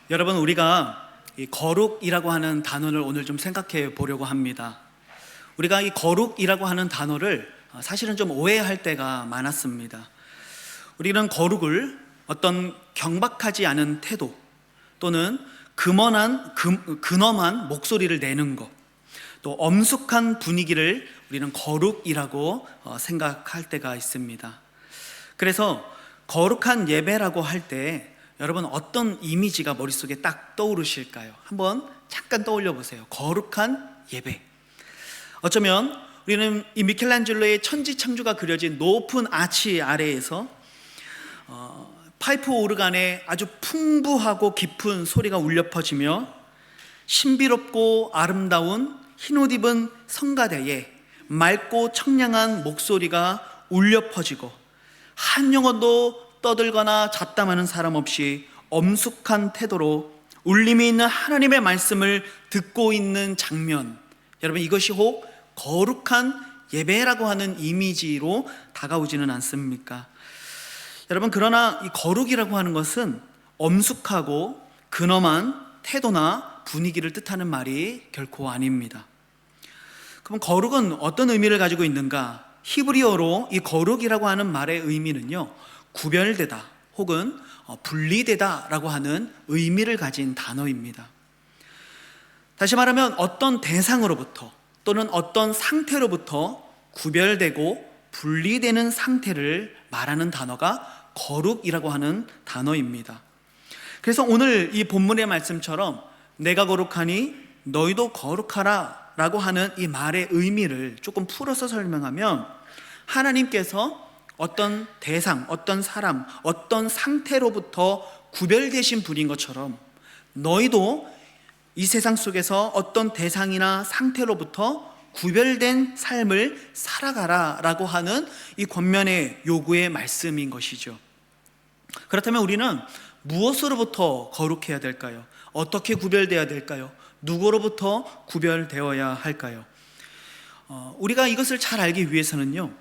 여러분, 우리가 이 거룩이라고 하는 단어를 오늘 좀 생각해 보려고 합니다. 우리가 이 거룩이라고 하는 단어를 사실은 좀 오해할 때가 많았습니다. 우리는 거룩을 어떤 경박하지 않은 태도 또는 근엄한 목소리를 내는 것, 또 엄숙한 분위기를 우리는 거룩이라고 생각할 때가 있습니다. 그래서 거룩한 예배라고 할 때 여러분 어떤 이미지가 머릿속에 딱 떠오르실까요? 한번 잠깐 떠올려 보세요. 거룩한 예배. 어쩌면 우리는 이 미켈란젤로의 천지창조가 그려진 높은 아치 아래에서 파이프 오르간에 아주 풍부하고 깊은 소리가 울려 퍼지며 신비롭고 아름다운 흰옷 입은 성가대에 맑고 청량한 목소리가 울려 퍼지고 한 영혼도 떠들거나 잡담하는 사람 없이 엄숙한 태도로 울림이 있는 하나님의 말씀을 듣고 있는 장면, 여러분 이것이 혹 거룩한 예배라고 하는 이미지로 다가오지는 않습니까? 여러분, 그러나 이 거룩이라고 하는 것은 엄숙하고 근엄한 태도나 분위기를 뜻하는 말이 결코 아닙니다. 그럼 거룩은 어떤 의미를 가지고 있는가? 히브리어로 이 거룩이라고 하는 말의 의미는요, 구별되다 혹은 분리되다 라고 하는 의미를 가진 단어입니다. 다시 말하면 어떤 대상으로부터 또는 어떤 상태로부터 구별되고 분리되는 상태를 말하는 단어가 거룩이라고 하는 단어입니다. 그래서 오늘 이 본문의 말씀처럼 내가 거룩하니 너희도 거룩하라 라고 하는 이 말의 의미를 조금 풀어서 설명하면, 하나님께서 어떤 대상, 어떤 사람, 어떤 상태로부터 구별되신 분인 것처럼 너희도 이 세상 속에서 어떤 대상이나 상태로부터 구별된 삶을 살아가라 라고 하는 이 권면의 요구의 말씀인 것이죠. 그렇다면 우리는 무엇으로부터 거룩해야 될까요? 어떻게 구별되어야 될까요? 누구로부터 구별되어야 할까요? 우리가 이것을 잘 알기 위해서는요,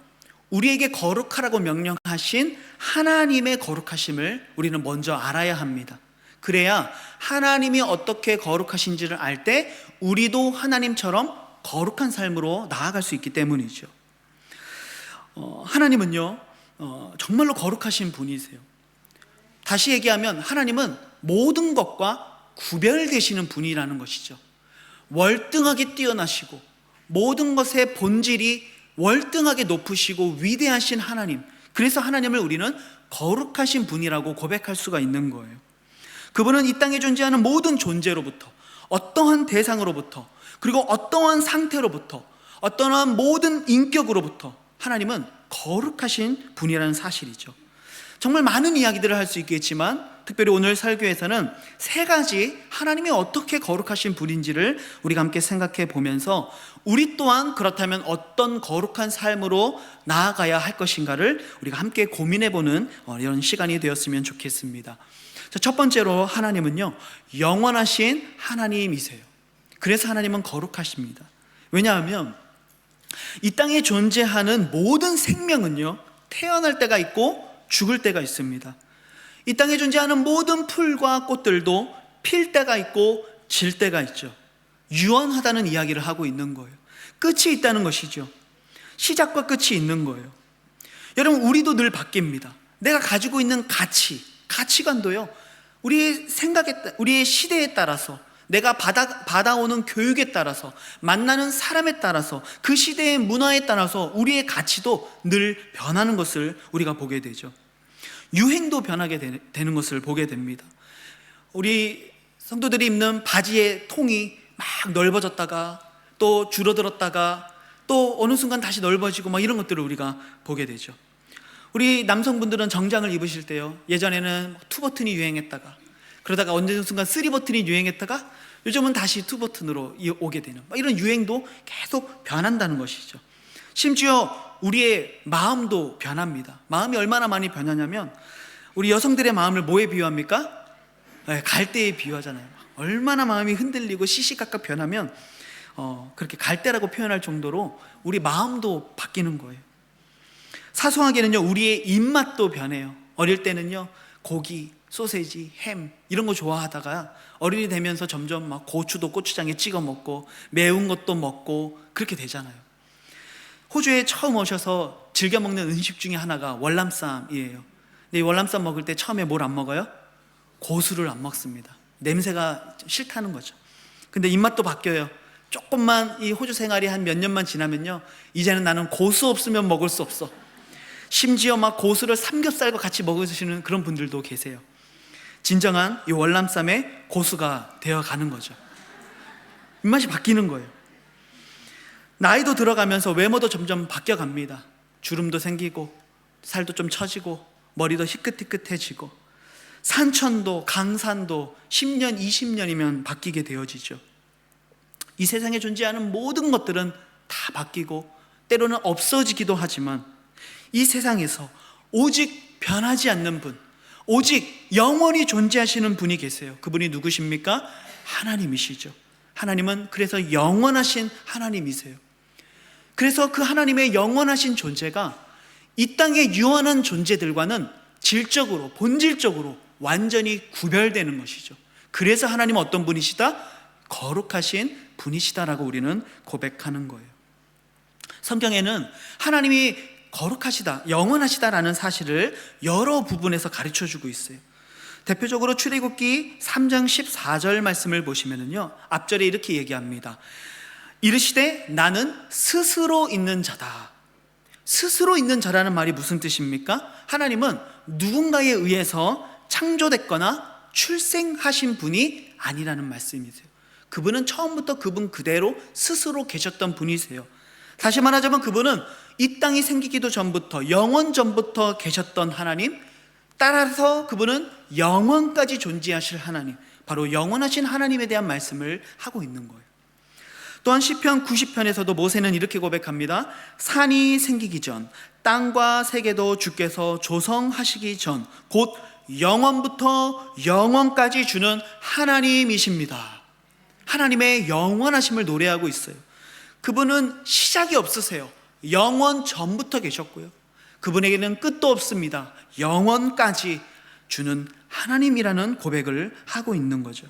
우리에게 거룩하라고 명령하신 하나님의 거룩하심을 우리는 먼저 알아야 합니다. 그래야 하나님이 어떻게 거룩하신지를 알 때 우리도 하나님처럼 거룩한 삶으로 나아갈 수 있기 때문이죠. 하나님은요, 정말로 거룩하신 분이세요. 다시 얘기하면 하나님은 모든 것과 구별되시는 분이라는 것이죠. 월등하게 뛰어나시고 모든 것의 본질이 월등하게 높으시고 위대하신 하나님, 그래서 하나님을 우리는 거룩하신 분이라고 고백할 수가 있는 거예요. 그분은 이 땅에 존재하는 모든 존재로부터, 어떠한 대상으로부터, 그리고 어떠한 상태로부터, 어떠한 모든 인격으로부터 하나님은 거룩하신 분이라는 사실이죠. 정말 많은 이야기들을 할 수 있겠지만 특별히 오늘 설교에서는 세 가지 하나님이 어떻게 거룩하신 분인지를 우리가 함께 생각해 보면서 우리 또한 그렇다면 어떤 거룩한 삶으로 나아가야 할 것인가를 우리가 함께 고민해 보는 이런 시간이 되었으면 좋겠습니다. 첫 번째로 하나님은요, 영원하신 하나님이세요. 그래서 하나님은 거룩하십니다. 왜냐하면 이 땅에 존재하는 모든 생명은요, 태어날 때가 있고 죽을 때가 있습니다. 이 땅에 존재하는 모든 풀과 꽃들도 필 때가 있고 질 때가 있죠. 유언하다는 이야기를 하고 있는 거예요. 끝이 있다는 것이죠. 시작과 끝이 있는 거예요. 여러분, 우리도 늘 바뀝니다. 내가 가지고 있는 가치관도요, 우리의 시대에 따라서, 내가 받아오는 교육에 따라서, 만나는 사람에 따라서, 그 시대의 문화에 따라서 우리의 가치도 늘 변하는 것을 우리가 보게 되죠. 유행도 변하게 되는 것을 보게 됩니다. 우리 성도들이 입는 바지의 통이 막 넓어졌다가 또 줄어들었다가 또 어느 순간 다시 넓어지고 막 이런 것들을 우리가 보게 되죠. 우리 남성분들은 정장을 입으실 때요, 예전에는 2버튼이 유행했다가 그러다가 어느 순간 3버튼이 유행했다가 요즘은 다시 2버튼으로 오게 되는 이런 유행도 계속 변한다는 것이죠. 심지어 우리의 마음도 변합니다. 마음이 얼마나 많이 변하냐면, 우리 여성들의 마음을 뭐에 비유합니까? 갈대에 비유하잖아요. 얼마나 마음이 흔들리고 시시각각 변하면 그렇게 갈대라고 표현할 정도로 우리 마음도 바뀌는 거예요. 사소하게는요, 우리의 입맛도 변해요. 어릴 때는요, 고기, 소세지, 햄 이런 거 좋아하다가 어른이 되면서 점점 막 고추도 고추장에 찍어 먹고 매운 것도 먹고 그렇게 되잖아요. 호주에 처음 오셔서 즐겨 먹는 음식 중에 하나가 월남쌈이에요. 근데 이 월남쌈 먹을 때 처음에 뭘 안 먹어요? 고수를 안 먹습니다. 냄새가 싫다는 거죠. 근데 입맛도 바뀌어요. 조금만 이 호주 생활이 한 몇 년만 지나면요, 이제는 나는 고수 없으면 먹을 수 없어. 심지어 막 고수를 삼겹살과 같이 먹으시는 그런 분들도 계세요. 진정한 이 월남쌈에 고수가 되어가는 거죠. 입맛이 바뀌는 거예요. 나이도 들어가면서 외모도 점점 바뀌어갑니다. 주름도 생기고 살도 좀 처지고 머리도 희끗희끗해지고 산천도 강산도 10년, 20년이면 바뀌게 되어지죠. 이 세상에 존재하는 모든 것들은 다 바뀌고 때로는 없어지기도 하지만 이 세상에서 오직 변하지 않는 분, 오직 영원히 존재하시는 분이 계세요. 그분이 누구십니까? 하나님이시죠. 하나님은 그래서 영원하신 하나님이세요. 그래서 그 하나님의 영원하신 존재가 이 땅의 유한한 존재들과는 질적으로, 본질적으로 완전히 구별되는 것이죠. 그래서 하나님은 어떤 분이시다? 거룩하신 분이시다라고 우리는 고백하는 거예요. 성경에는 하나님이 거룩하시다, 영원하시다라는 사실을 여러 부분에서 가르쳐주고 있어요. 대표적으로 출애굽기 3장 14절 말씀을 보시면은요, 앞절에 이렇게 얘기합니다. 이르시되 나는 스스로 있는 자다. 스스로 있는 자라는 말이 무슨 뜻입니까? 하나님은 누군가에 의해서 창조됐거나 출생하신 분이 아니라는 말씀이세요. 그분은 처음부터 그분 그대로 스스로 계셨던 분이세요. 다시 말하자면 그분은 이 땅이 생기기도 전부터, 영원 전부터 계셨던 하나님, 따라서 그분은 영원까지 존재하실 하나님, 바로 영원하신 하나님에 대한 말씀을 하고 있는 거예요. 또한 시편 90편에서도 모세는 이렇게 고백합니다. 산이 생기기 전, 땅과 세계도 주께서 조성하시기 전, 곧 영원부터 영원까지 주는 하나님이십니다. 하나님의 영원하심을 노래하고 있어요. 그분은 시작이 없으세요. 영원 전부터 계셨고요, 그분에게는 끝도 없습니다. 영원까지 주는 하나님이라는 고백을 하고 있는 거죠.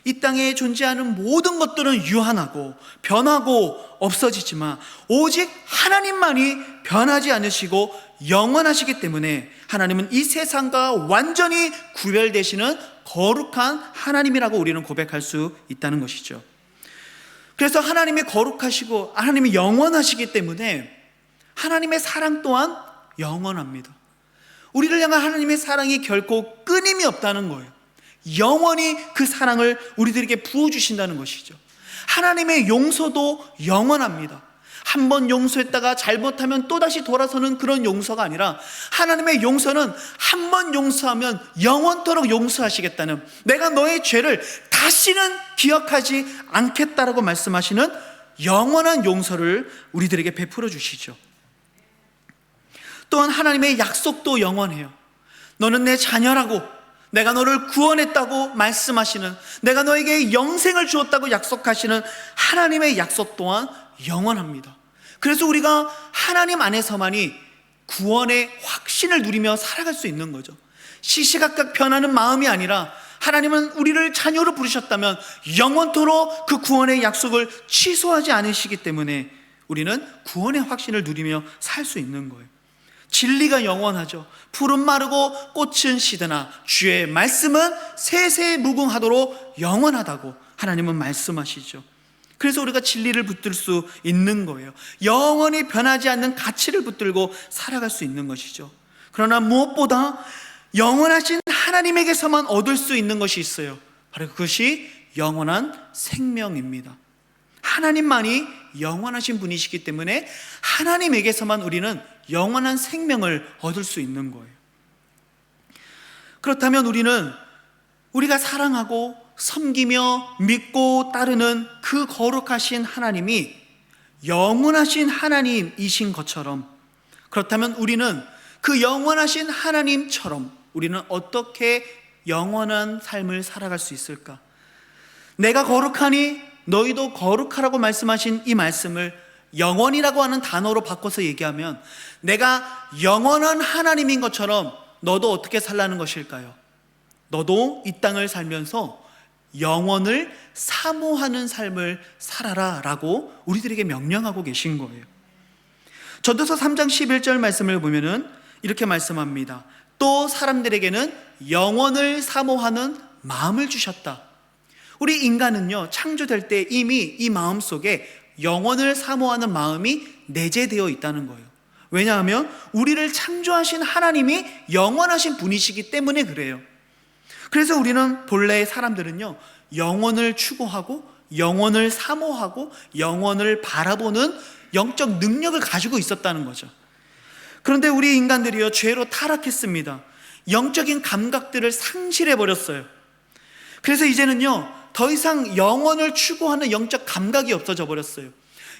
이 땅에 존재하는 모든 것들은 유한하고 변하고 없어지지만 오직 하나님만이 변하지 않으시고 영원하시기 때문에 하나님은 이 세상과 완전히 구별되시는 거룩한 하나님이라고 우리는 고백할 수 있다는 것이죠. 그래서 하나님이 거룩하시고 하나님이 영원하시기 때문에 하나님의 사랑 또한 영원합니다. 우리를 향한 하나님의 사랑이 결코 끊임이 없다는 거예요. 영원히 그 사랑을 우리들에게 부어주신다는 것이죠. 하나님의 용서도 영원합니다. 한번 용서했다가 잘못하면 또다시 돌아서는 그런 용서가 아니라 하나님의 용서는 한번 용서하면 영원토록 용서하시겠다는, 내가 너의 죄를 다시는 기억하지 않겠다라고 말씀하시는 영원한 용서를 우리들에게 베풀어 주시죠. 또한 하나님의 약속도 영원해요. 너는 내 자녀라고, 내가 너를 구원했다고 말씀하시는, 내가 너에게 영생을 주었다고 약속하시는 하나님의 약속 또한 영원합니다. 그래서 우리가 하나님 안에서만이 구원의 확신을 누리며 살아갈 수 있는 거죠. 시시각각 변하는 마음이 아니라 하나님은 우리를 자녀로 부르셨다면 영원토록 그 구원의 약속을 취소하지 않으시기 때문에 우리는 구원의 확신을 누리며 살 수 있는 거예요. 진리가 영원하죠. 풀은 마르고 꽃은 시드나 주의 말씀은 세세무궁하도록 영원하다고 하나님은 말씀하시죠. 그래서 우리가 진리를 붙들 수 있는 거예요. 영원히 변하지 않는 가치를 붙들고 살아갈 수 있는 것이죠. 그러나 무엇보다 영원하신 하나님에게서만 얻을 수 있는 것이 있어요. 바로 그것이 영원한 생명입니다. 하나님만이 영원하신 분이시기 때문에 하나님에게서만 우리는 영원한 생명을 얻을 수 있는 거예요. 그렇다면 우리는 우리가 사랑하고 섬기며 믿고 따르는 그 거룩하신 하나님이 영원하신 하나님이신 것처럼, 그렇다면 우리는 그 영원하신 하나님처럼 우리는 어떻게 영원한 삶을 살아갈 수 있을까? 내가 거룩하니 너희도 거룩하라고 말씀하신 이 말씀을 영원이라고 하는 단어로 바꿔서 얘기하면, 내가 영원한 하나님인 것처럼 너도 어떻게 살라는 것일까요? 너도 이 땅을 살면서 영원을 사모하는 삶을 살아라 라고 우리들에게 명령하고 계신 거예요. 전도서 3장 11절 말씀을 보면은 이렇게 말씀합니다. 또 사람들에게는 영원을 사모하는 마음을 주셨다. 우리 인간은요, 창조될 때 이미 이 마음 속에 영원을 사모하는 마음이 내재되어 있다는 거예요. 왜냐하면 우리를 창조하신 하나님이 영원하신 분이시기 때문에 그래요. 그래서 우리는 본래 사람들은요, 영원을 추구하고 영원을 사모하고 영원을 바라보는 영적 능력을 가지고 있었다는 거죠. 그런데 우리 인간들이요, 죄로 타락했습니다. 영적인 감각들을 상실해 버렸어요. 그래서 이제는요, 더 이상 영원을 추구하는 영적 감각이 없어져 버렸어요.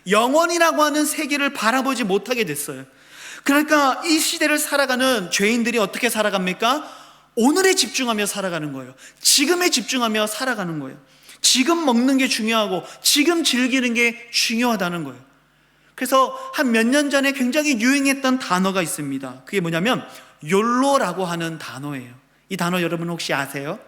영원이라고 하는 세계를 바라보지 못하게 됐어요. 그러니까 이 시대를 살아가는 죄인들이 어떻게 살아갑니까? 오늘에 집중하며 살아가는 거예요. 지금에 집중하며 살아가는 거예요. 지금 먹는 게 중요하고 지금 즐기는 게 중요하다는 거예요. 그래서 한 몇 년 전에 굉장히 유행했던 단어가 있습니다. 그게 뭐냐면 욜로라고 하는 단어예요. 이 단어 여러분 혹시 아세요?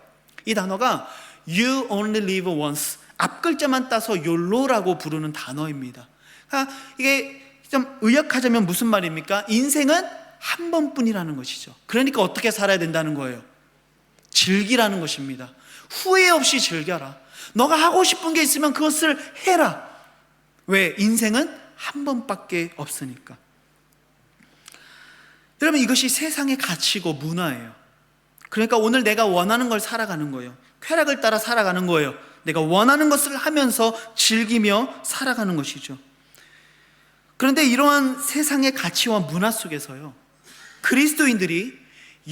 이 단어가 You only live once, 앞 글자만 따서 욜로라고 부르는 단어입니다. 그러니까 이게 좀 의역하자면 무슨 말입니까? 인생은 한 번뿐이라는 것이죠. 그러니까 어떻게 살아야 된다는 거예요? 즐기라는 것입니다. 후회 없이 즐겨라. 너가 하고 싶은 게 있으면 그것을 해라. 왜? 인생은 한 번밖에 없으니까. 여러분, 이것이 세상의 가치고 문화예요. 그러니까 오늘 내가 원하는 걸 살아가는 거예요. 쾌락을 따라 살아가는 거예요. 내가 원하는 것을 하면서 즐기며 살아가는 것이죠. 그런데 이러한 세상의 가치와 문화 속에서요, 그리스도인들이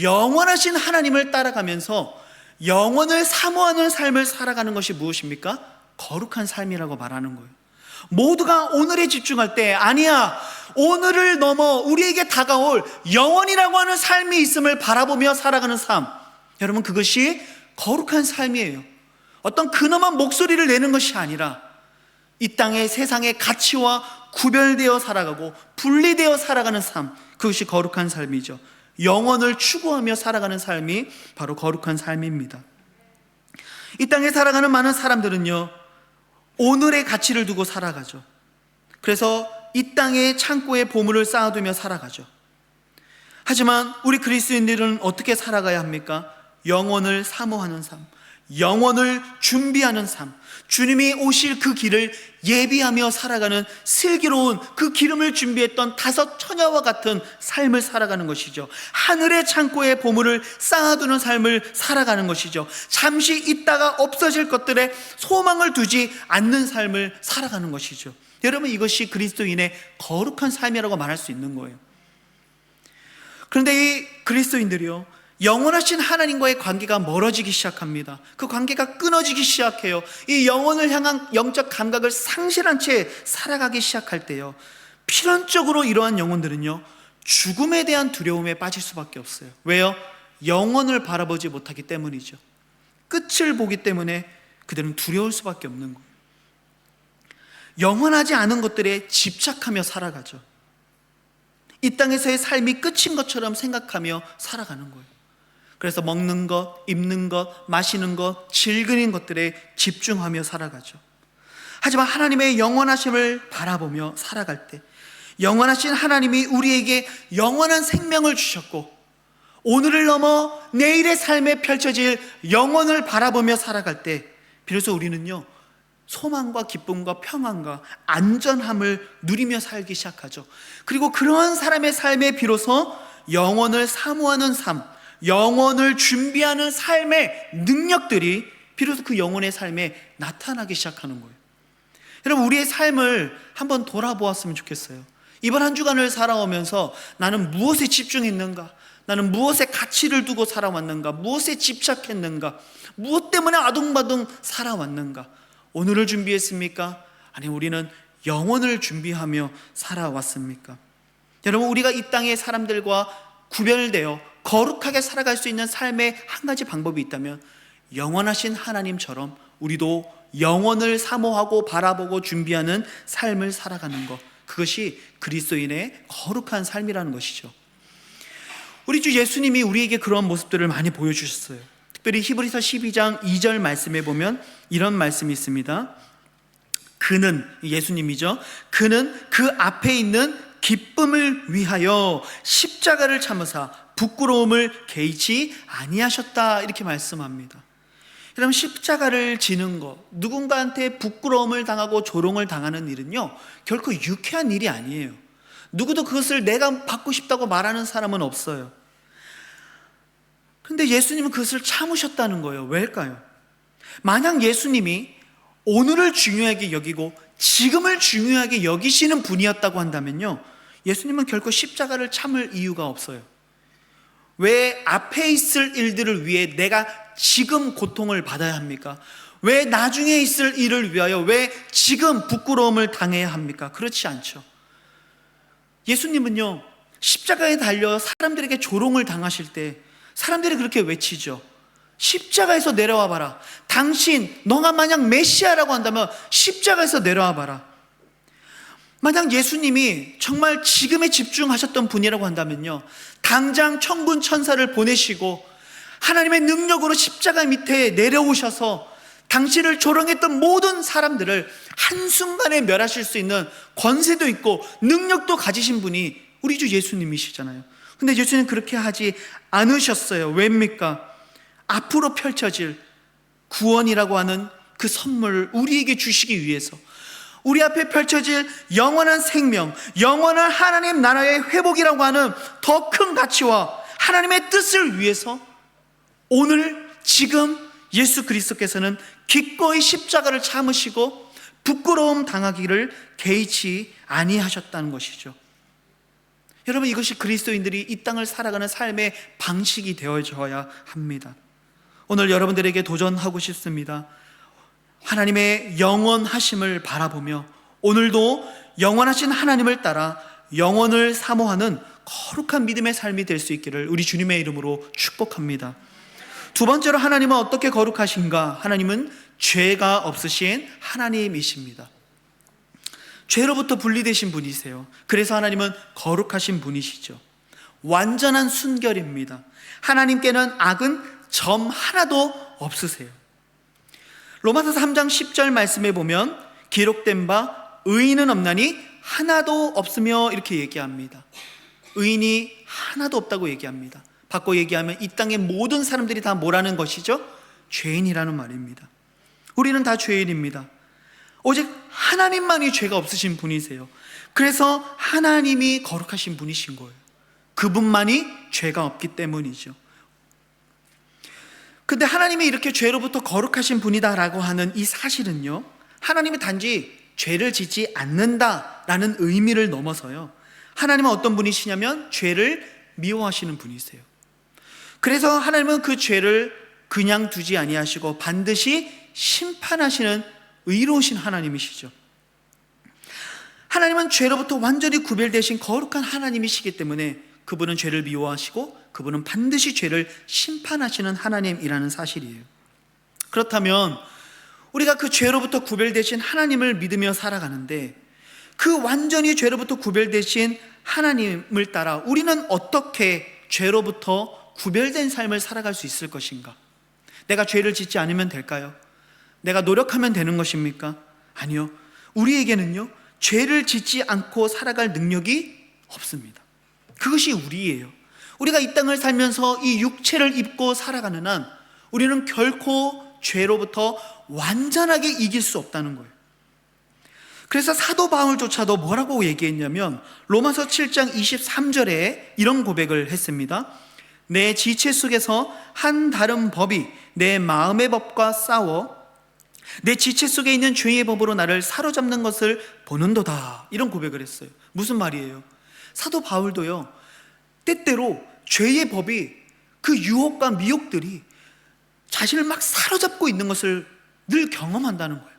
영원하신 하나님을 따라가면서 영원을 사모하는 삶을 살아가는 것이 무엇입니까? 거룩한 삶이라고 말하는 거예요. 모두가 오늘에 집중할 때, 아니야, 오늘을 넘어 우리에게 다가올 영원이라고 하는 삶이 있음을 바라보며 살아가는 삶, 여러분, 그것이 거룩한 삶이에요. 어떤 근엄한 목소리를 내는 것이 아니라 이 땅의 세상의 가치와 구별되어 살아가고 분리되어 살아가는 삶, 그것이 거룩한 삶이죠. 영원을 추구하며 살아가는 삶이 바로 거룩한 삶입니다. 이 땅에 살아가는 많은 사람들은요, 오늘의 가치를 두고 살아가죠. 그래서 이 땅의 창고에 보물을 쌓아두며 살아가죠. 하지만 우리 그리스도인들은 어떻게 살아가야 합니까? 영원을 사모하는 삶, 영원을 준비하는 삶, 주님이 오실 그 길을 예비하며 살아가는 슬기로운 그 기름을 준비했던 다섯 처녀와 같은 삶을 살아가는 것이죠. 하늘의 창고에 보물을 쌓아두는 삶을 살아가는 것이죠. 잠시 있다가 없어질 것들에 소망을 두지 않는 삶을 살아가는 것이죠. 여러분, 이것이 그리스도인의 거룩한 삶이라고 말할 수 있는 거예요. 그런데 이 그리스도인들이요, 영원하신 하나님과의 관계가 멀어지기 시작합니다. 그 관계가 끊어지기 시작해요. 이 영혼을 향한 영적 감각을 상실한 채 살아가기 시작할 때요, 필연적으로 이러한 영혼들은요, 죽음에 대한 두려움에 빠질 수밖에 없어요. 왜요? 영혼을 바라보지 못하기 때문이죠. 끝을 보기 때문에 그들은 두려울 수밖에 없는 거예요. 영원하지 않은 것들에 집착하며 살아가죠. 이 땅에서의 삶이 끝인 것처럼 생각하며 살아가는 거예요. 그래서 먹는 것, 입는 것, 마시는 것, 즐기는 것들에 집중하며 살아가죠. 하지만 하나님의 영원하심을 바라보며 살아갈 때, 영원하신 하나님이 우리에게 영원한 생명을 주셨고 오늘을 넘어 내일의 삶에 펼쳐질 영원을 바라보며 살아갈 때, 비로소 우리는요, 소망과 기쁨과 평안과 안전함을 누리며 살기 시작하죠. 그리고 그러한 사람의 삶에 비로소 영원을 사모하는 삶, 영원을 준비하는 삶의 능력들이 비로소 그 영혼의 삶에 나타나기 시작하는 거예요. 여러분, 우리의 삶을 한번 돌아보았으면 좋겠어요. 이번 한 주간을 살아오면서 나는 무엇에 집중했는가? 나는 무엇에 가치를 두고 살아왔는가? 무엇에 집착했는가? 무엇 때문에 아둥바둥 살아왔는가? 오늘을 준비했습니까? 아니, 우리는 영원을 준비하며 살아왔습니까? 여러분, 우리가 이 땅의 사람들과 구별되어 거룩하게 살아갈 수 있는 삶의 한 가지 방법이 있다면, 영원하신 하나님처럼 우리도 영원을 사모하고 바라보고 준비하는 삶을 살아가는 것, 그것이 그리스도인의 거룩한 삶이라는 것이죠. 우리 주 예수님이 우리에게 그런 모습들을 많이 보여주셨어요. 특별히 히브리서 12장 2절 말씀에 보면 이런 말씀이 있습니다. 그는, 예수님이죠, 그는 그 앞에 있는 기쁨을 위하여 십자가를 참으사 부끄러움을 개의치 아니하셨다, 이렇게 말씀합니다. 여러분, 십자가를 지는 것, 누군가한테 부끄러움을 당하고 조롱을 당하는 일은요, 결코 유쾌한 일이 아니에요. 누구도 그것을 내가 받고 싶다고 말하는 사람은 없어요. 그런데 예수님은 그것을 참으셨다는 거예요. 왜일까요? 만약 예수님이 오늘을 중요하게 여기고 지금을 중요하게 여기시는 분이었다고 한다면요, 예수님은 결코 십자가를 참을 이유가 없어요. 왜 앞에 있을 일들을 위해 내가 지금 고통을 받아야 합니까? 왜 나중에 있을 일을 위하여 왜 지금 부끄러움을 당해야 합니까? 그렇지 않죠. 예수님은요, 십자가에 달려 사람들에게 조롱을 당하실 때 사람들이 그렇게 외치죠. 십자가에서 내려와 봐라. 당신, 너가 만약 메시아라고 한다면 십자가에서 내려와 봐라. 만약 예수님이 정말 지금에 집중하셨던 분이라고 한다면요, 당장 천군 천사를 보내시고 하나님의 능력으로 십자가 밑에 내려오셔서 당신을 조롱했던 모든 사람들을 한순간에 멸하실 수 있는 권세도 있고 능력도 가지신 분이 우리 주 예수님이시잖아요. 근데 예수님은 그렇게 하지 않으셨어요. 왜입니까? 앞으로 펼쳐질 구원이라고 하는 그 선물을 우리에게 주시기 위해서, 우리 앞에 펼쳐질 영원한 생명, 영원한 하나님 나라의 회복이라고 하는 더 큰 가치와 하나님의 뜻을 위해서 오늘 지금 예수 그리스도께서는 기꺼이 십자가를 참으시고 부끄러움 당하기를 개의치 아니하셨다는 것이죠. 여러분, 이것이 그리스도인들이 이 땅을 살아가는 삶의 방식이 되어져야 합니다. 오늘 여러분들에게 도전하고 싶습니다. 하나님의 영원하심을 바라보며 오늘도 영원하신 하나님을 따라 영원을 사모하는 거룩한 믿음의 삶이 될 수 있기를 우리 주님의 이름으로 축복합니다. 두 번째로, 하나님은 어떻게 거룩하신가? 하나님은 죄가 없으신 하나님이십니다. 죄로부터 분리되신 분이세요. 그래서 하나님은 거룩하신 분이시죠. 완전한 순결입니다. 하나님께는 악은 점 하나도 없으세요. 로마서 3장 10절 말씀에 보면 기록된 바 의인은 없나니 하나도 없으며 이렇게 얘기합니다. 의인이 하나도 없다고 얘기합니다. 바꿔 얘기하면 이 땅의 모든 사람들이 다 뭐라는 것이죠? 죄인이라는 말입니다. 우리는 다 죄인입니다. 오직 하나님만이 죄가 없으신 분이세요. 그래서 하나님이 거룩하신 분이신 거예요. 그분만이 죄가 없기 때문이죠. 근데 하나님이 이렇게 죄로부터 거룩하신 분이다라고 하는 이 사실은요, 하나님이 단지 죄를 짓지 않는다라는 의미를 넘어서요, 하나님은 어떤 분이시냐면 죄를 미워하시는 분이세요. 그래서 하나님은 그 죄를 그냥 두지 아니하시고 반드시 심판하시는 의로우신 하나님이시죠. 하나님은 죄로부터 완전히 구별되신 거룩한 하나님이시기 때문에 그분은 죄를 미워하시고 그분은 반드시 죄를 심판하시는 하나님이라는 사실이에요. 그렇다면 우리가 그 죄로부터 구별되신 하나님을 믿으며 살아가는데 그 완전히 죄로부터 구별되신 하나님을 따라 우리는 어떻게 죄로부터 구별된 삶을 살아갈 수 있을 것인가? 내가 죄를 짓지 않으면 될까요? 내가 노력하면 되는 것입니까? 아니요. 우리에게는요, 죄를 짓지 않고 살아갈 능력이 없습니다. 그것이 우리예요. 우리가 이 땅을 살면서 이 육체를 입고 살아가는 한 우리는 결코 죄로부터 완전하게 이길 수 없다는 거예요. 그래서 사도 바울조차도 뭐라고 얘기했냐면 로마서 7장 23절에 이런 고백을 했습니다. 내 지체 속에서 한 다른 법이 내 마음의 법과 싸워 내 지체 속에 있는 죄의 법으로 나를 사로잡는 것을 보는도다. 이런 고백을 했어요. 무슨 말이에요? 사도 바울도요, 때때로 죄의 법이, 그 유혹과 미혹들이 자신을 막 사로잡고 있는 것을 늘 경험한다는 거예요.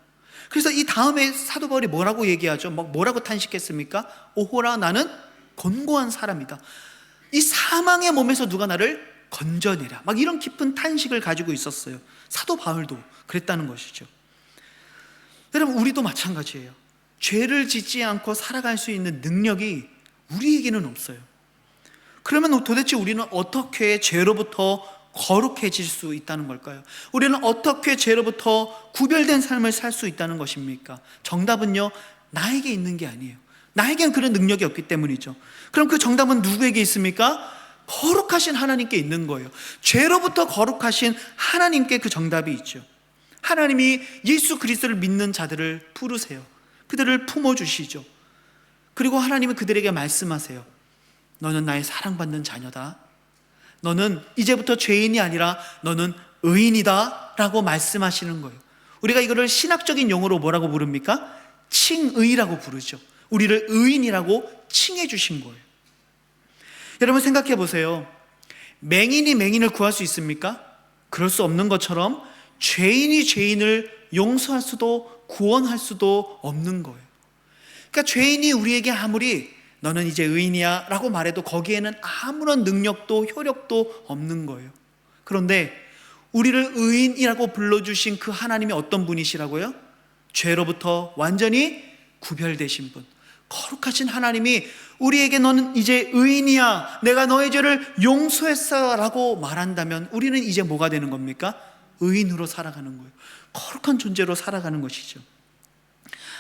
그래서 이 다음에 사도 바울이 뭐라고 얘기하죠? 뭐라고 탄식했습니까? 오호라, 나는 곤고한 사람이다. 이 사망의 몸에서 누가 나를 건져내라. 막 이런 깊은 탄식을 가지고 있었어요. 사도 바울도 그랬다는 것이죠. 여러분, 우리도 마찬가지예요. 죄를 짓지 않고 살아갈 수 있는 능력이 우리에게는 없어요. 그러면 도대체 우리는 어떻게 죄로부터 거룩해질 수 있다는 걸까요? 우리는 어떻게 죄로부터 구별된 삶을 살 수 있다는 것입니까? 정답은요, 나에게 있는 게 아니에요. 나에겐 그런 능력이 없기 때문이죠. 그럼 그 정답은 누구에게 있습니까? 거룩하신 하나님께 있는 거예요. 죄로부터 거룩하신 하나님께 그 정답이 있죠. 하나님이 예수 그리스도를 믿는 자들을 부르세요. 그들을 품어주시죠. 그리고 하나님은 그들에게 말씀하세요. 너는 나의 사랑받는 자녀다. 너는 이제부터 죄인이 아니라 너는 의인이다 라고 말씀하시는 거예요. 우리가 이거를 신학적인 용어로 뭐라고 부릅니까? 칭의라고 부르죠. 우리를 의인이라고 칭해 주신 거예요. 여러분 생각해 보세요. 맹인이 맹인을 구할 수 있습니까? 그럴 수 없는 것처럼 죄인이 죄인을 용서할 수도 구원할 수도 없는 거예요. 그러니까 죄인이 우리에게 아무리 너는 이제 의인이야 라고 말해도 거기에는 아무런 능력도 효력도 없는 거예요. 그런데 우리를 의인이라고 불러주신 그 하나님이 어떤 분이시라고요? 죄로부터 완전히 구별되신 분, 거룩하신 하나님이 우리에게 너는 이제 의인이야, 내가 너의 죄를 용서했어 라고 말한다면 우리는 이제 뭐가 되는 겁니까? 의인으로 살아가는 거예요. 거룩한 존재로 살아가는 것이죠.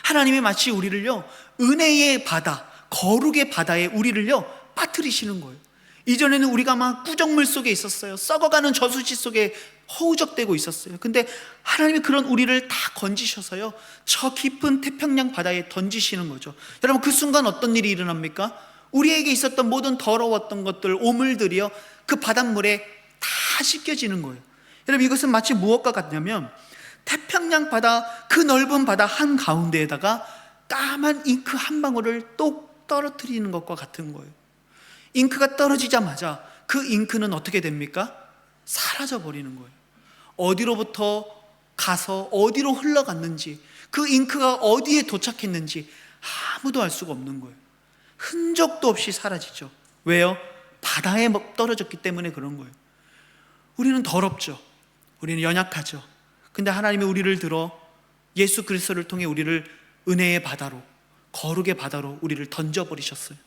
하나님이 마치 우리를요, 은혜의 바다, 거룩의 바다에 우리를요 빠뜨리시는 거예요. 이전에는 우리가 막 구정물 속에 있었어요. 썩어가는 저수지 속에 허우적대고 있었어요. 근데 하나님이 그런 우리를 다 건지셔서요 저 깊은 태평양 바다에 던지시는 거죠. 여러분 그 순간 어떤 일이 일어납니까? 우리에게 있었던 모든 더러웠던 것들, 오물들이요 그 바닷물에 다 씻겨지는 거예요. 여러분 이것은 마치 무엇과 같냐면 태평양 바다, 그 넓은 바다 한가운데에다가 까만 잉크 한 방울을 똑 떨어뜨리는 것과 같은 거예요. 잉크가 떨어지자마자 그 잉크는 어떻게 됩니까? 사라져 버리는 거예요. 어디로부터 가서 어디로 흘러갔는지, 그 잉크가 어디에 도착했는지 아무도 알 수가 없는 거예요. 흔적도 없이 사라지죠. 왜요? 바다에 떨어졌기 때문에 그런 거예요. 우리는 더럽죠. 우리는 연약하죠. 근데 하나님이 우리를 들어 예수 그리스도를 통해 우리를 은혜의 바다로, 거룩의 바다로 우리를 던져버리셨어요.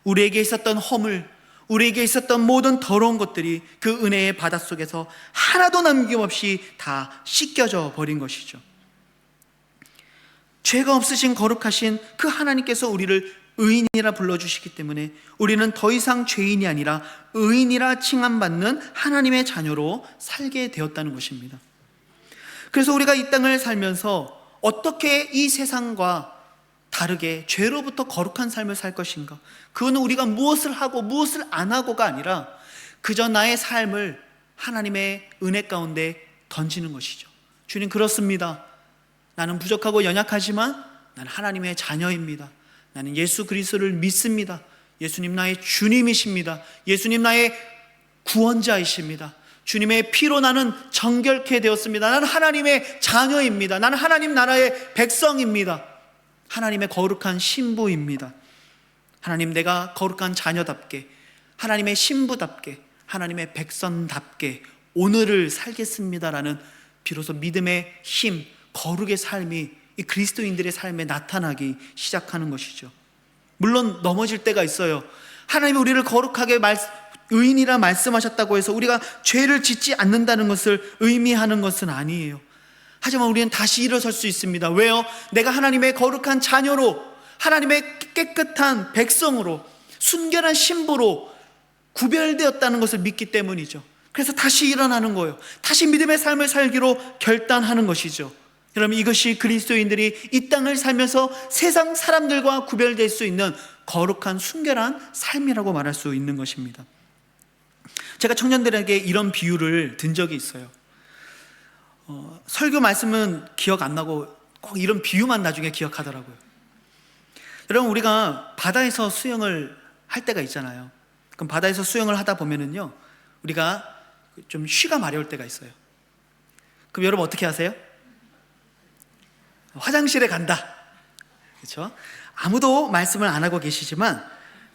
우리에게 있었던 허물, 우리에게 있었던 모든 더러운 것들이 그 은혜의 바다 속에서 하나도 남김없이 다 씻겨져 버린 것이죠. 죄가 없으신 거룩하신 그 하나님께서 우리를 의인이라 불러주시기 때문에 우리는 더 이상 죄인이 아니라 의인이라 칭함받는 하나님의 자녀로 살게 되었다는 것입니다. 그래서 우리가 이 땅을 살면서 어떻게 이 세상과 다르게 죄로부터 거룩한 삶을 살 것인가? 그거는 우리가 무엇을 하고 무엇을 안 하고가 아니라 그저 나의 삶을 하나님의 은혜 가운데 던지는 것이죠. 주님 그렇습니다. 나는 부족하고 연약하지만 나는 하나님의 자녀입니다. 나는 예수 그리스도를 믿습니다. 예수님 나의 주님이십니다. 예수님 나의 구원자이십니다. 주님의 피로 나는 정결케 되었습니다. 나는 하나님의 자녀입니다. 나는 하나님 나라의 백성입니다. 하나님의 거룩한 신부입니다. 하나님 내가 거룩한 자녀답게, 하나님의 신부답게, 하나님의 백성답게 오늘을 살겠습니다라는 비로소 믿음의 힘, 거룩의 삶이 이 그리스도인들의 삶에 나타나기 시작하는 것이죠. 물론 넘어질 때가 있어요. 하나님이 우리를 거룩하게 의인이라 말씀하셨다고 해서 우리가 죄를 짓지 않는다는 것을 의미하는 것은 아니에요. 하지만 우리는 다시 일어설 수 있습니다. 왜요? 내가 하나님의 거룩한 자녀로, 하나님의 깨끗한 백성으로, 순결한 신부로 구별되었다는 것을 믿기 때문이죠. 그래서 다시 일어나는 거예요. 다시 믿음의 삶을 살기로 결단하는 것이죠. 여러분 이것이 그리스도인들이 이 땅을 살면서 세상 사람들과 구별될 수 있는 거룩한 순결한 삶이라고 말할 수 있는 것입니다. 제가 청년들에게 이런 비유를 든 적이 있어요. 설교 말씀은 기억 안 나고 꼭 이런 비유만 나중에 기억하더라고요. 여러분 우리가 바다에서 수영을 할 때가 있잖아요. 그럼 바다에서 수영을 하다 보면은요 우리가 좀 쉬가 마려울 때가 있어요. 그럼 여러분 어떻게 하세요? 화장실에 간다. 그렇죠? 아무도 말씀을 안 하고 계시지만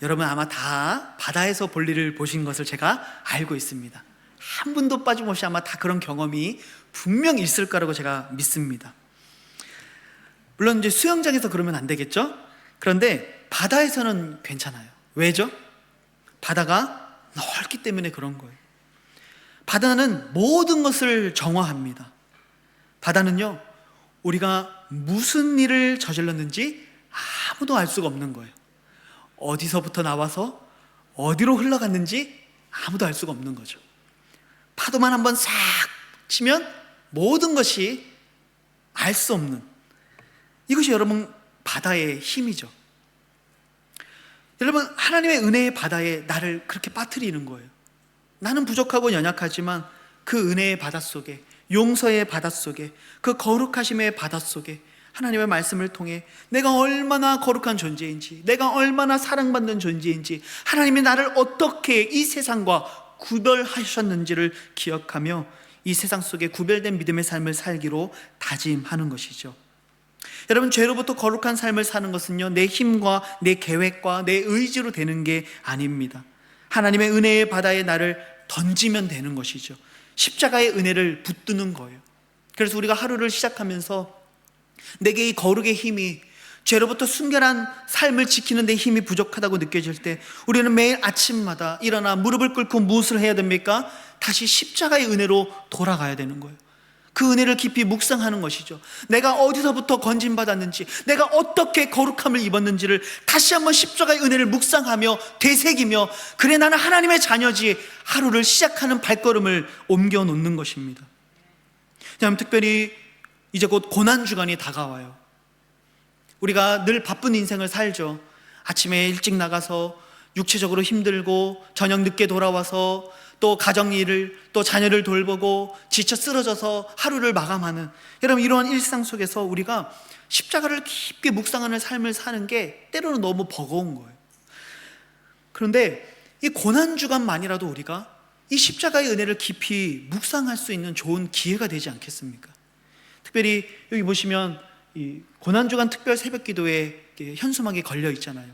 여러분 아마 다 바다에서 볼일을 보신 것을 제가 알고 있습니다. 한 분도 빠짐없이 아마 다 그런 경험이 분명 있을 거라고 제가 믿습니다. 물론 이제 수영장에서 그러면 안 되겠죠? 그런데 바다에서는 괜찮아요. 왜죠? 바다가 넓기 때문에 그런 거예요. 바다는 모든 것을 정화합니다. 바다는요, 우리가 무슨 일을 저질렀는지 아무도 알 수가 없는 거예요. 어디서부터 나와서 어디로 흘러갔는지 아무도 알 수가 없는 거죠. 파도만 한번 싹 치면 모든 것이 알 수 없는, 이것이 여러분 바다의 힘이죠. 여러분, 하나님의 은혜의 바다에 나를 그렇게 빠뜨리는 거예요. 나는 부족하고 연약하지만 그 은혜의 바닷속에, 용서의 바닷속에, 그 거룩하심의 바닷속에 하나님의 말씀을 통해 내가 얼마나 거룩한 존재인지, 내가 얼마나 사랑받는 존재인지, 하나님이 나를 어떻게 이 세상과 구별하셨는지를 기억하며 이 세상 속에 구별된 믿음의 삶을 살기로 다짐하는 것이죠. 여러분, 죄로부터 거룩한 삶을 사는 것은요, 내 힘과 내 계획과 내 의지로 되는 게 아닙니다. 하나님의 은혜의 바다에 나를 던지면 되는 것이죠. 십자가의 은혜를 붙드는 거예요. 그래서 우리가 하루를 시작하면서 내게 이 거룩의 힘이, 죄로부터 순결한 삶을 지키는 데 힘이 부족하다고 느껴질 때 우리는 매일 아침마다 일어나 무릎을 꿇고 무엇을 해야 됩니까? 다시 십자가의 은혜로 돌아가야 되는 거예요. 그 은혜를 깊이 묵상하는 것이죠. 내가 어디서부터 건진받았는지, 내가 어떻게 거룩함을 입었는지를 다시 한번 십자가의 은혜를 묵상하며 되새기며, 그래 나는 하나님의 자녀지, 하루를 시작하는 발걸음을 옮겨 놓는 것입니다. 특별히 이제 곧 고난주간이 다가와요. 우리가 늘 바쁜 인생을 살죠. 아침에 일찍 나가서 육체적으로 힘들고 저녁 늦게 돌아와서 또 가정일을, 또 자녀를 돌보고 지쳐 쓰러져서 하루를 마감하는, 여러분, 이러한 일상 속에서 우리가 십자가를 깊게 묵상하는 삶을 사는 게 때로는 너무 버거운 거예요. 그런데 이 고난주간만이라도 우리가 이 십자가의 은혜를 깊이 묵상할 수 있는 좋은 기회가 되지 않겠습니까? 특별히 여기 보시면 이 고난주간 특별 새벽기도에 현수막이 걸려 있잖아요.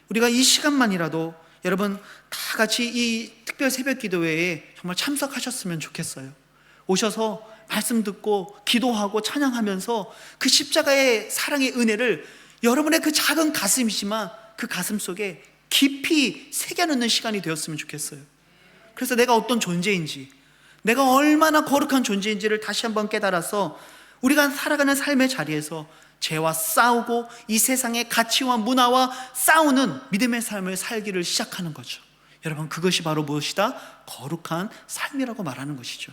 우리가 이 시간만이라도 여러분 다 같이 이 특별 새벽기도회에 정말 참석하셨으면 좋겠어요. 오셔서 말씀 듣고 기도하고 찬양하면서 그 십자가의 사랑의 은혜를 여러분의 그 작은 가슴이지만 그 가슴 속에 깊이 새겨넣는 시간이 되었으면 좋겠어요. 그래서 내가 어떤 존재인지, 내가 얼마나 거룩한 존재인지를 다시 한번 깨달아서 우리가 살아가는 삶의 자리에서 죄와 싸우고 이 세상의 가치와 문화와 싸우는 믿음의 삶을 살기를 시작하는 거죠. 여러분, 그것이 바로 무엇이다? 거룩한 삶이라고 말하는 것이죠.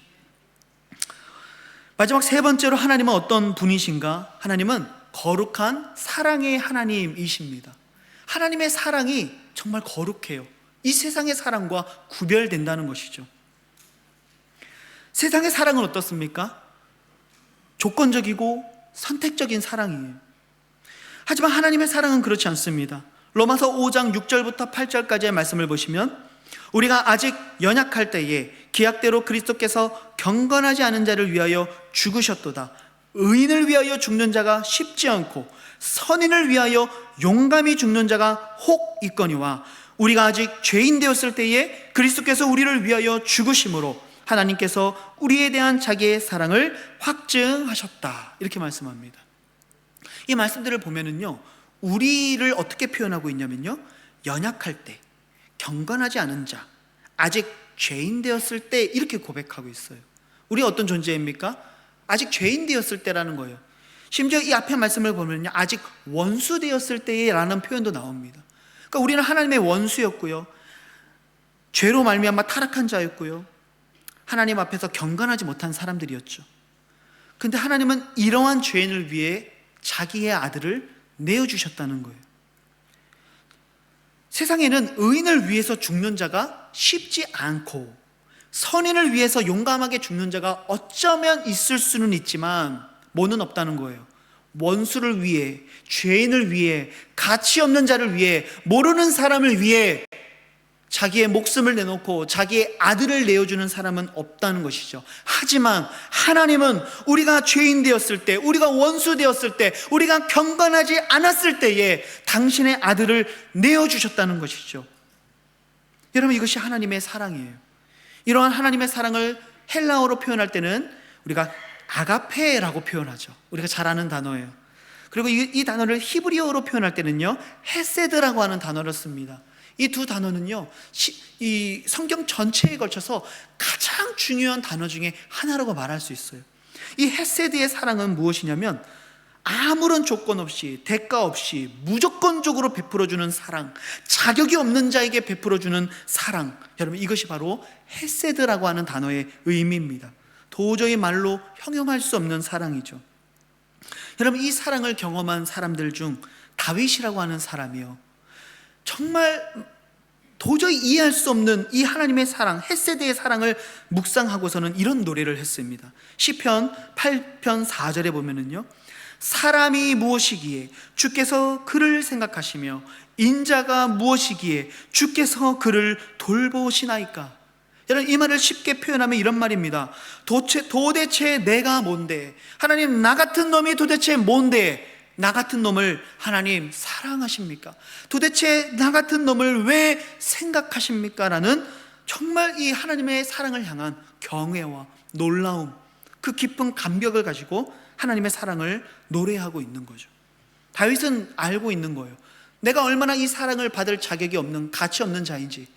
마지막 세 번째로 하나님은 어떤 분이신가? 하나님은 거룩한 사랑의 하나님이십니다. 하나님의 사랑이 정말 거룩해요. 이 세상의 사랑과 구별된다는 것이죠. 세상의 사랑은 어떻습니까? 조건적이고 선택적인 사랑이에요. 하지만 하나님의 사랑은 그렇지 않습니다. 로마서 5장 6절부터 8절까지의 말씀을 보시면, 우리가 아직 연약할 때에 기약대로 그리스도께서 경건하지 않은 자를 위하여 죽으셨도다. 의인을 위하여 죽는 자가 쉽지 않고 선인을 위하여 용감히 죽는 자가 혹 있거니와, 우리가 아직 죄인 되었을 때에 그리스도께서 우리를 위하여 죽으심으로 하나님께서 우리에 대한 자기의 사랑을 확증하셨다, 이렇게 말씀합니다. 이 말씀들을 보면은요, 우리를 어떻게 표현하고 있냐면요, 연약할 때, 경건하지 않은 자, 아직 죄인 되었을 때, 이렇게 고백하고 있어요. 우리 어떤 존재입니까? 아직 죄인 되었을 때라는 거예요. 심지어 이 앞에 말씀을 보면요, 아직 원수 되었을 때라는 표현도 나옵니다. 그러니까 우리는 하나님의 원수였고요, 죄로 말미암아 타락한 자였고요, 하나님 앞에서 경건하지 못한 사람들이었죠. 그런데 하나님은 이러한 죄인을 위해 자기의 아들을 내어주셨다는 거예요. 세상에는 의인을 위해서 죽는 자가 쉽지 않고 선인을 위해서 용감하게 죽는 자가 어쩌면 있을 수는 있지만 뭐는 없다는 거예요. 원수를 위해, 죄인을 위해, 가치 없는 자를 위해, 모르는 사람을 위해 자기의 목숨을 내놓고 자기의 아들을 내어주는 사람은 없다는 것이죠. 하지만 하나님은 우리가 죄인 되었을 때, 우리가 원수 되었을 때, 우리가 경건하지 않았을 때에 당신의 아들을 내어주셨다는 것이죠. 여러분, 이것이 하나님의 사랑이에요. 이러한 하나님의 사랑을 헬라어로 표현할 때는 우리가 아가페라고 표현하죠. 우리가 잘 아는 단어예요. 그리고 이 단어를 히브리어로 표현할 때는요, 헤세드라고 하는 단어를 씁니다. 이 두 단어는요, 이 성경 전체에 걸쳐서 가장 중요한 단어 중에 하나라고 말할 수 있어요. 이 헤세드의 사랑은 무엇이냐면 아무런 조건 없이, 대가 없이 무조건적으로 베풀어주는 사랑, 자격이 없는 자에게 베풀어주는 사랑. 여러분, 이것이 바로 헤세드라고 하는 단어의 의미입니다. 도저히 말로 형용할 수 없는 사랑이죠. 여러분, 이 사랑을 경험한 사람들 중 다윗이라고 하는 사람이요, 정말 도저히 이해할 수 없는 이 하나님의 사랑, 헤세드의 사랑을 묵상하고서는 이런 노래를 했습니다. 시편 8편 4절에 보면은요, 사람이 무엇이기에 주께서 그를 생각하시며 인자가 무엇이기에 주께서 그를 돌보시나이까. 여러분, 이 말을 쉽게 표현하면 이런 말입니다. 도대체 내가 뭔데, 하나님, 나 같은 놈이 도대체 뭔데 나 같은 놈을 하나님 사랑하십니까? 도대체 나 같은 놈을 왜 생각하십니까? 라는 정말 이 하나님의 사랑을 향한 경외와 놀라움, 그 깊은 감격을 가지고 하나님의 사랑을 노래하고 있는 거죠. 다윗은 알고 있는 거예요. 내가 얼마나 이 사랑을 받을 자격이 없는, 가치 없는 자인지,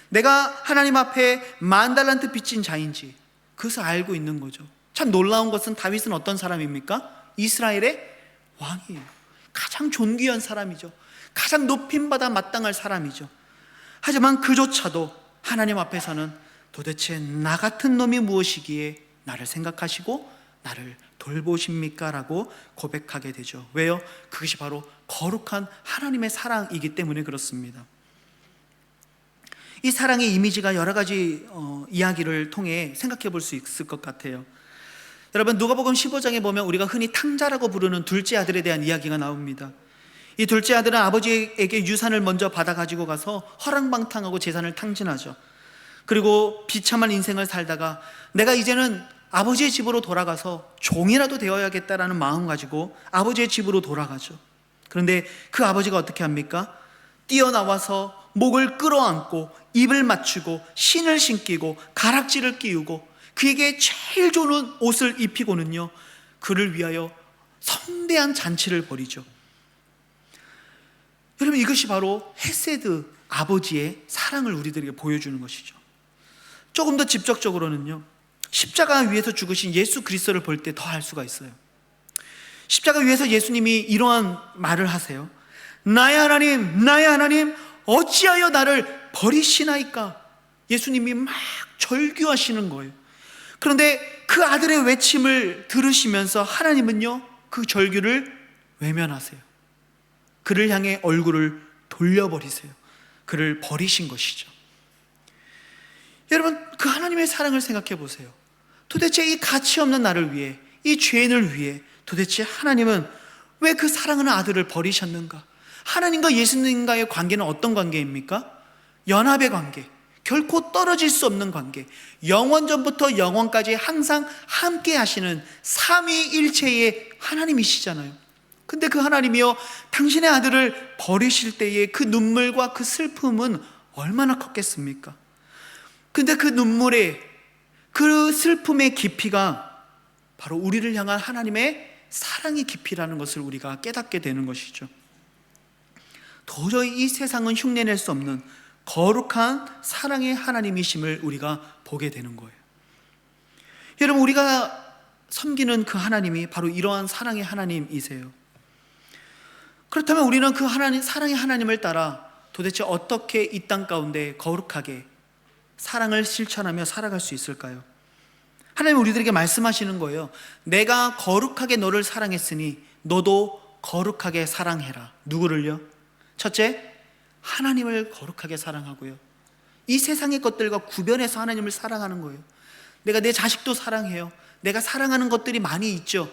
내가 하나님 앞에 10,000달란트 빚진 자인지 그것을 알고 있는 거죠. 참 놀라운 것은 다윗은 어떤 사람입니까? 이스라엘의 왕이에요. 가장 존귀한 사람이죠. 가장 높임받아 마땅할 사람이죠. 하지만 그조차도 하나님 앞에서는 도대체 나 같은 놈이 무엇이기에 나를 생각하시고 나를 돌보십니까? 라고 고백하게 되죠. 왜요? 그것이 바로 거룩한 하나님의 사랑이기 때문에 그렇습니다. 이 사랑의 이미지가 여러 가지 이야기를 통해 생각해 볼 수 있을 것 같아요. 여러분, 누가복음 15장에 보면 우리가 흔히 탕자라고 부르는 둘째 아들에 대한 이야기가 나옵니다. 이 둘째 아들은 아버지에게 유산을 먼저 받아 가지고 가서 허랑방탕하고 재산을 탕진하죠. 그리고 비참한 인생을 살다가 내가 이제는 아버지의 집으로 돌아가서 종이라도 되어야겠다라는 마음 가지고 아버지의 집으로 돌아가죠. 그런데 그 아버지가 어떻게 합니까? 뛰어나와서 목을 끌어안고 입을 맞추고 신을 신기고 가락지를 끼우고 그에게 제일 좋은 옷을 입히고는요, 그를 위하여 성대한 잔치를 벌이죠. 여러분, 이것이 바로 헤세드 아버지의 사랑을 우리들에게 보여주는 것이죠. 조금 더 직접적으로는요, 십자가 위에서 죽으신 예수 그리스도를 볼 때 더 알 수가 있어요. 십자가 위에서 예수님이 이러한 말을 하세요. 나의 하나님 어찌하여 나를 버리시나이까. 예수님이 막 절규하시는 거예요. 그런데 그 아들의 외침을 들으시면서 하나님은요, 그 절규를 외면하세요. 그를 향해 얼굴을 돌려버리세요. 그를 버리신 것이죠. 여러분, 그 하나님의 사랑을 생각해 보세요. 도대체 이 가치 없는 나를 위해, 이 죄인을 위해 도대체 하나님은 왜 그 사랑하는 아들을 버리셨는가? 하나님과 예수님과의 관계는 어떤 관계입니까? 연합의 관계, 결코 떨어질 수 없는 관계, 영원전부터 영원까지 항상 함께 하시는 삼위일체의 하나님이시잖아요. 근데 그 하나님이요, 당신의 아들을 버리실 때의 그 눈물과 그 슬픔은 얼마나 컸겠습니까? 근데 그 눈물의, 그 슬픔의 깊이가 바로 우리를 향한 하나님의 사랑의 깊이라는 것을 우리가 깨닫게 되는 것이죠. 도저히 이 세상은 흉내낼 수 없는 거룩한 사랑의 하나님이심을 우리가 보게 되는 거예요. 여러분, 우리가 섬기는 그 하나님이 바로 이러한 사랑의 하나님이세요. 그렇다면 우리는 그 하나님, 사랑의 하나님을 따라 도대체 어떻게 이 땅 가운데 거룩하게 사랑을 실천하며 살아갈 수 있을까요? 하나님 우리들에게 말씀하시는 거예요. 내가 거룩하게 너를 사랑했으니 너도 거룩하게 사랑해라. 누구를요? 첫째, 하나님을 거룩하게 사랑하고요, 이 세상의 것들과 구별해서 하나님을 사랑하는 거예요. 내가 내 자식도 사랑해요. 내가 사랑하는 것들이 많이 있죠.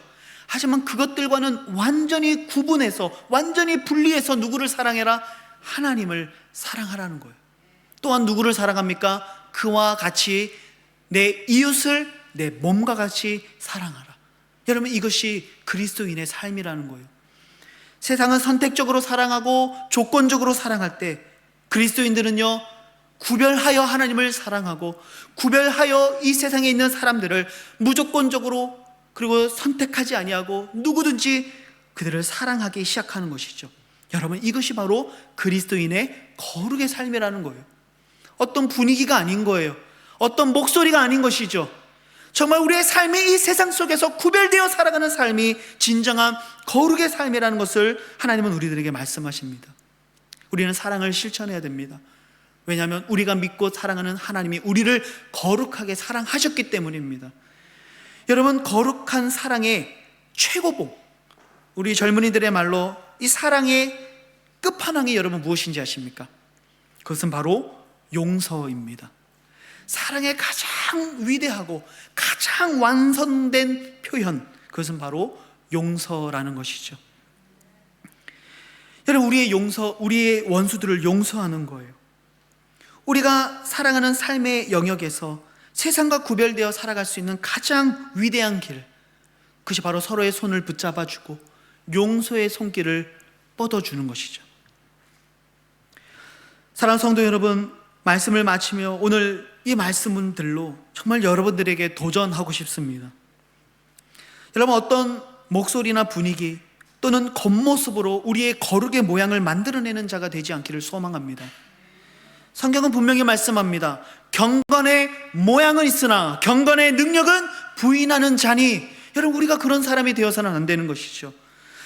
하지만 그것들과는 완전히 구분해서, 완전히 분리해서 누구를 사랑해라? 하나님을 사랑하라는 거예요. 또한 누구를 사랑합니까? 그와 같이 내 이웃을 내 몸과 같이 사랑하라. 여러분, 이것이 그리스도인의 삶이라는 거예요. 세상은 선택적으로 사랑하고 조건적으로 사랑할 때, 그리스도인들은요, 구별하여 하나님을 사랑하고 구별하여 이 세상에 있는 사람들을 무조건적으로, 그리고 선택하지 아니하고 누구든지 그들을 사랑하기 시작하는 것이죠. 여러분, 이것이 바로 그리스도인의 거룩의 삶이라는 거예요. 어떤 분위기가 아닌 거예요. 어떤 목소리가 아닌 것이죠. 정말 우리의 삶이 이 세상 속에서 구별되어 살아가는 삶이 진정한 거룩의 삶이라는 것을 하나님은 우리들에게 말씀하십니다. 우리는 사랑을 실천해야 됩니다. 왜냐하면 우리가 믿고 사랑하는 하나님이 우리를 거룩하게 사랑하셨기 때문입니다. 여러분, 거룩한 사랑의 최고봉, 우리 젊은이들의 말로 이 사랑의 끝판왕이 여러분 무엇인지 아십니까? 그것은 바로 용서입니다. 사랑의 가장 위대하고 가장 완성된 표현, 그것은 바로 용서라는 것이죠. 여러분, 우리의 원수들을 용서하는 거예요. 우리가 사랑하는 삶의 영역에서 세상과 구별되어 살아갈 수 있는 가장 위대한 길, 그것이 바로 서로의 손을 붙잡아주고 용서의 손길을 뻗어주는 것이죠. 사랑하는 성도 여러분, 말씀을 마치며 오늘 이 말씀들로 정말 여러분들에게 도전하고 싶습니다. 여러분, 어떤 목소리나 분위기 또는 겉모습으로 우리의 거룩의 모양을 만들어내는 자가 되지 않기를 소망합니다. 성경은 분명히 말씀합니다. 경건의 모양은 있으나 경건의 능력은 부인하는 자니, 여러분, 우리가 그런 사람이 되어서는 안 되는 것이죠.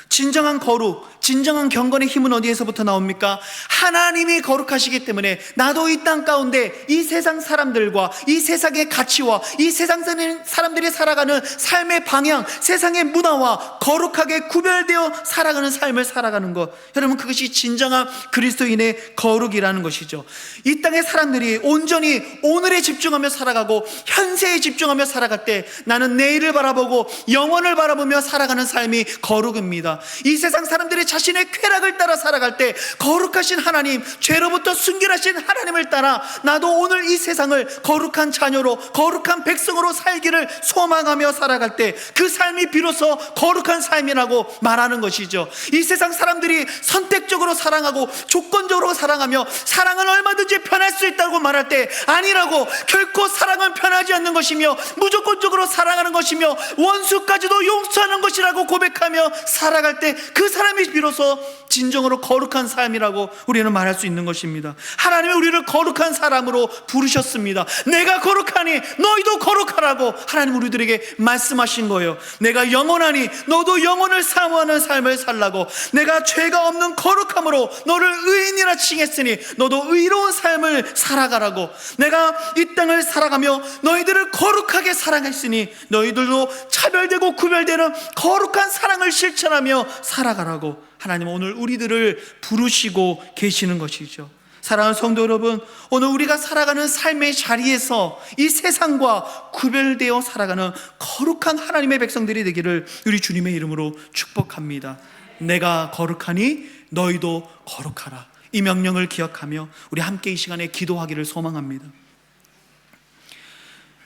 진정한 거룩, 진정한 경건의 힘은 어디에서부터 나옵니까? 하나님이 거룩하시기 때문에 나도 이 땅 가운데 이 세상 사람들과 이 세상의 가치와 이 세상 사람들이 살아가는 삶의 방향, 세상의 문화와 거룩하게 구별되어 살아가는 삶을 살아가는 것, 여러분, 그것이 진정한 그리스도인의 거룩이라는 것이죠. 이 땅의 사람들이 온전히 오늘에 집중하며 살아가고 현세에 집중하며 살아갈 때 나는 내일을 바라보고 영원을 바라보며 살아가는 삶이 거룩입니다. 이 세상 사람들이 자신의 쾌락을 따라 살아갈 때 거룩하신 하나님, 죄로부터 순결하신 하나님을 따라 나도 오늘 이 세상을 거룩한 자녀로, 거룩한 백성으로 살기를 소망하며 살아갈 때 그 삶이 비로소 거룩한 삶이라고 말하는 것이죠. 이 세상 사람들이 선택적으로 사랑하고 조건적으로 사랑하며 사랑은 얼마든지 변할 수 있다고 말할 때 아니라고, 결코 사랑은 변하지 않는 것이며 무조건적으로 사랑하는 것이며 원수까지도 용서하는 것이라고 고백하며 살아갈 때 그 사람이 비로소 진정으로 거룩한 삶이라고 우리는 말할 수 있는 것입니다. 하나님이 우리를 거룩한 사람으로 부르셨습니다. 내가 거룩하니 너희도 거룩하라고 하나님 우리들에게 말씀하신 거예요. 내가 영원하니 너도 영원을 사모하는 삶을 살라고, 내가 죄가 없는 거룩함으로 너를 의인이라 칭했으니 너도 의로운 삶을 살아가라고, 내가 이 땅을 살아가며 너희들을 거룩하게 사랑했으니 너희들도 차별되고 구별되는 거룩한 사랑을 실천하며 살아가라고 하나님은 오늘 우리들을 부르시고 계시는 것이죠. 사랑하는 성도 여러분, 오늘 우리가 살아가는 삶의 자리에서 이 세상과 구별되어 살아가는 거룩한 하나님의 백성들이 되기를 우리 주님의 이름으로 축복합니다. 내가 거룩하니 너희도 거룩하라, 이 명령을 기억하며 우리 함께 이 시간에 기도하기를 소망합니다.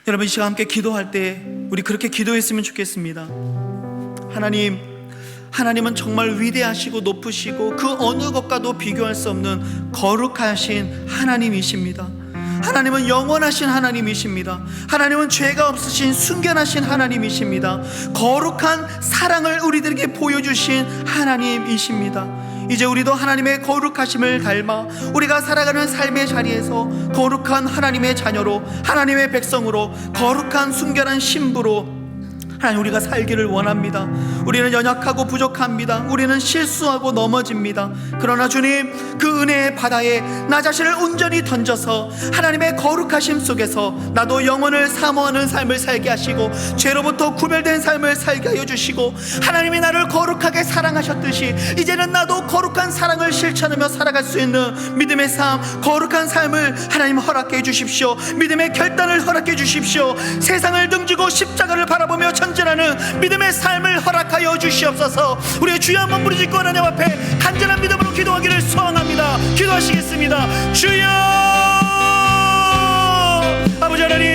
여러분, 이 시간 함께 기도할 때 우리 그렇게 기도했으면 좋겠습니다. 하나님은 정말 위대하시고 높으시고 그 어느 것과도 비교할 수 없는 거룩하신 하나님이십니다. 하나님은 영원하신 하나님이십니다. 하나님은 죄가 없으신 순결하신 하나님이십니다. 거룩한 사랑을 우리들에게 보여주신 하나님이십니다. 이제 우리도 하나님의 거룩하심을 닮아 우리가 살아가는 삶의 자리에서 거룩한 하나님의 자녀로, 하나님의 백성으로, 거룩한 순결한 신부로 하나님, 우리가 살기를 원합니다. 우리는 연약하고 부족합니다. 우리는 실수하고 넘어집니다. 그러나 주님, 그 은혜의 바다에 나 자신을 온전히 던져서 하나님의 거룩하심 속에서 나도 영원을 사모하는 삶을 살게 하시고 죄로부터 구별된 삶을 살게 하여 주시고, 하나님이 나를 거룩하게 사랑하셨듯이 이제는 나도 거룩한 사랑을 실천하며 살아갈 수 있는 믿음의 삶, 거룩한 삶을 하나님 허락해 주십시오. 믿음의 결단을 허락해 주십시오. 세상을 등지고 십자가를 바라보며 전진하는 믿음의 삶을 허락하여 주시옵소서. 우리의 주여 한번 부르짖고 하나님 앞에 간절한 믿음으로 기도하기를 소원합니다. 기도하시겠습니다. 주여, 아버지 하나님,